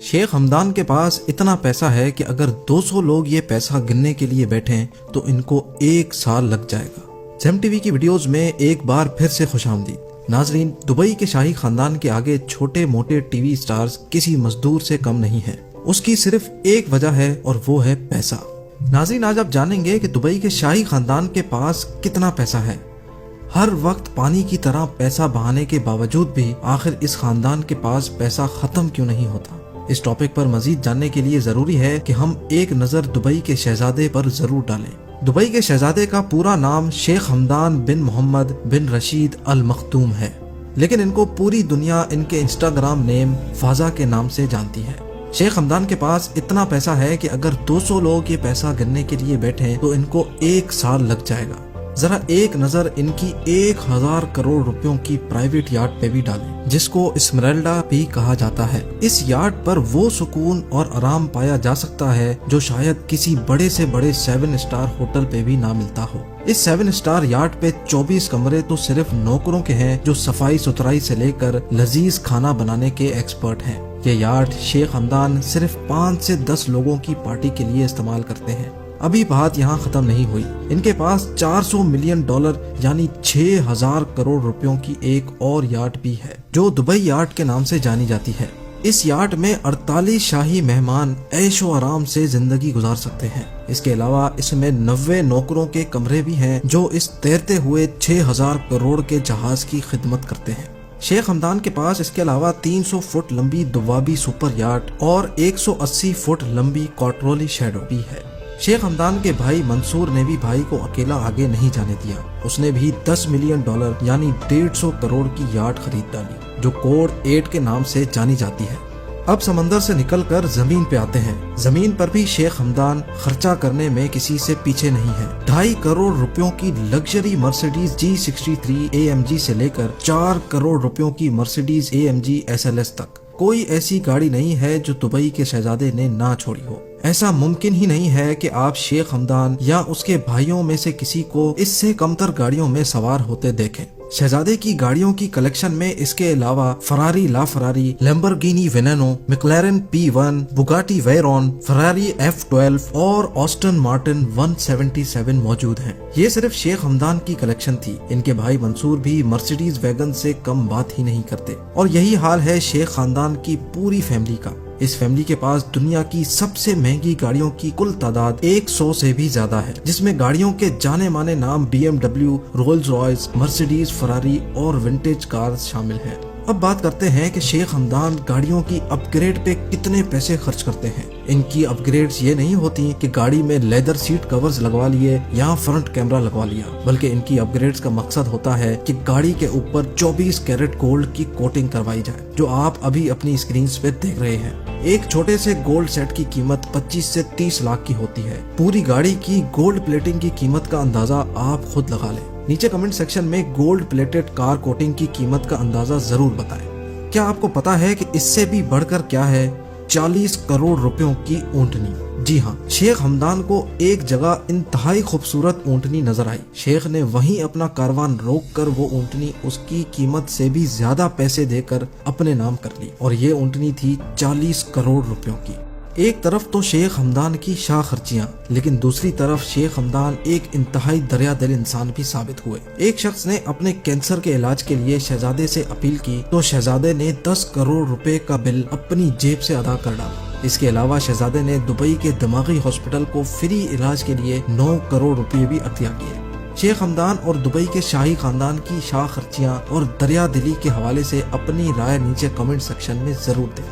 شیخ ہمدان کے پاس اتنا پیسہ ہے کہ اگر 200 لوگ یہ پیسہ گننے کے لیے بیٹھیں تو ان کو 1 سال لگ جائے گا۔ زم ٹی وی کی ویڈیوز میں ایک بار پھر سے خوش آمدید۔ ناظرین، دبئی کے شاہی خاندان کے آگے چھوٹے موٹے ٹی وی سٹارز کسی مزدور سے کم نہیں ہیں۔ اس کی صرف ایک وجہ ہے اور وہ ہے پیسہ۔ ناظرین، آج آپ جانیں گے کہ دبئی کے شاہی خاندان کے پاس کتنا پیسہ ہے۔ ہر وقت پانی کی طرح پیسہ بہانے کے باوجود بھی آخر اس خاندان کے پاس پیسہ ختم کیوں نہیں ہوتا؟ اس ٹاپک پر مزید جاننے کے لیے ضروری ہے کہ ہم ایک نظر دبئی کے شہزادے پر ضرور ڈالیں۔ دبئی کے شہزادے کا پورا نام شیخ ہمدان بن محمد بن رشید ال مختوم ہے، لیکن ان کو پوری دنیا ان کے انسٹاگرام نیم فازا کے نام سے جانتی ہے۔ شیخ ہمدان کے پاس اتنا پیسہ ہے کہ اگر 200 لوگ یہ پیسہ گننے کے لیے بیٹھیں تو ان کو 1 سال لگ جائے گا۔ ذرا ایک نظر ان کی 1000 کروڑ روپیوں کی پرائیویٹ یاٹ پہ بھی ڈالیں، جس کو اسمرالڈا بھی کہا جاتا ہے۔ اس یاٹ پر وہ سکون اور آرام پایا جا سکتا ہے جو شاید کسی بڑے سے بڑے 7 اسٹار ہوٹل پہ بھی نہ ملتا ہو۔ اس 7 اسٹار یاٹ پہ 24 کمرے تو صرف نوکروں کے ہیں جو صفائی ستھرائی سے لے کر لذیذ کھانا بنانے کے ایکسپرٹ ہیں۔ یہ یاٹ شیخ ہمدان صرف 5 سے 10 لوگوں کی پارٹی کے لیے استعمال کرتے ہیں۔ ابھی بات یہاں ختم نہیں ہوئی، ان کے پاس $400 ملین یعنی 6000 کروڑ روپیوں کی ایک اور یاٹ بھی ہے جو دبئی یاٹ کے نام سے جانی جاتی ہے۔ اس یاٹ میں 48 شاہی مہمان عیش و آرام سے زندگی گزار سکتے ہیں۔ اس کے علاوہ اس میں 90 نوکروں کے کمرے بھی ہیں جو اس تیرتے ہوئے 6000 کروڑ کے جہاز کی خدمت کرتے ہیں۔ شیخ ہمدان کے پاس اس کے علاوہ 300 فٹ لمبی دوابی سپر یاٹ اور 180 فٹ لمبی کوٹرولی شیڈو بھی ہے۔ شیخ ہمدان کے بھائی منصور نے بھی بھائی کو اکیلا آگے نہیں جانے دیا۔ اس نے بھی $10 ملین یعنی 150 کروڑ کی یاٹ خرید ڈالی جو کوڈ 8 کے نام سے جانی جاتی ہے۔ اب سمندر سے نکل کر زمین پہ آتے ہیں۔ زمین پر بھی شیخ ہمدان خرچہ کرنے میں کسی سے پیچھے نہیں ہے۔ 2.5 کروڑ روپیوں کی لگژری مرسیڈیز G63 AMG سے لے کر 4 کروڑ روپیوں کی مرسیڈیز AMG SLS تک کوئی ایسی گاڑی نہیں ہے جو دبئی کے شہزادے نے نہ چھوڑی ہو۔ ایسا ممکن ہی نہیں ہے کہ آپ شیخ ہمدان یا اس کے بھائیوں میں سے کسی کو اس سے کمتر گاڑیوں میں سوار ہوتے دیکھیں۔ شہزادے کی گاڑیوں کی کلیکشن میں اس کے علاوہ فراری لا فراری، لیمبورگینی وینینو، میکلارن P1، بوگاٹی ویرون، فراری F12 اور آسٹن مارٹن 177 موجود ہیں۔ یہ صرف شیخ ہمدان کی کلیکشن تھی، ان کے بھائی منصور بھی مرسیڈیز ویگن سے کم بات ہی نہیں کرتے، اور یہی حال ہے شیخ خاندان کی پوری فیملی کا۔ اس فیملی کے پاس دنیا کی سب سے مہنگی گاڑیوں کی کل تعداد 100 سے بھی زیادہ ہے، جس میں گاڑیوں کے جانے مانے نام BMW، رولز رائس، مرسیڈیز، فراری اور ونٹیج کارز شامل ہیں۔ اب بات کرتے ہیں کہ شیخ ہمدان گاڑیوں کی اپ گریڈ پہ کتنے پیسے خرچ کرتے ہیں۔ ان کی اپ گریڈز یہ نہیں ہوتی کہ گاڑی میں لیدر سیٹ کورز لگوا لیے یا فرنٹ کیمرہ لگوا لیا، بلکہ ان کی اپ گریڈز کا مقصد ہوتا ہے کہ گاڑی کے اوپر 24 کیرٹ گولڈ کی کوٹنگ کروائی جائے، جو آپ ابھی اپنی اسکرینز پہ دیکھ رہے ہیں۔ ایک چھوٹے سے گولڈ سیٹ کی قیمت 25 سے 30 لاکھ کی ہوتی ہے۔ پوری گاڑی کی گولڈ پلیٹنگ کی قیمت کا اندازہ آپ خود لگا لیں۔ نیچے کمنٹ سیکشن میں گولڈ پلیٹڈ کار کوٹنگ کی قیمت کا اندازہ ضرور بتائیں۔ کیا آپ کو پتا ہے کہ اس سے بھی بڑھ کر کیا ہے؟ 40 کروڑ روپیوں کی اونٹنی۔ جی ہاں، شیخ ہمدان کو ایک جگہ انتہائی خوبصورت اونٹنی نظر آئی۔ شیخ نے وہیں اپنا کاروان روک کر وہ اونٹنی اس کی قیمت سے بھی زیادہ پیسے دے کر اپنے نام کر لی، اور یہ اونٹنی تھی 40 کروڑ روپیوں کی۔ ایک طرف تو شیخ ہمدان کی شاہ خرچیاں، لیکن دوسری طرف شیخ ہمدان ایک انتہائی دریا دل انسان بھی ثابت ہوئے۔ ایک شخص نے اپنے کینسر کے علاج کے لیے شہزادے سے اپیل کی تو شہزادے نے 10 کروڑ روپے کا بل اپنی جیب سے ادا کر ڈالا۔ اس کے علاوہ شہزادے نے دبئی کے دماغی ہاسپٹل کو فری علاج کے لیے 9 کروڑ روپے بھی عطیہ کیے۔ شیخ ہمدان اور دبئی کے شاہی خاندان کی شاہ خرچیاں اور دریا دلی کے حوالے سے اپنی رائے نیچے کمنٹ سیکشن میں ضرور دیں۔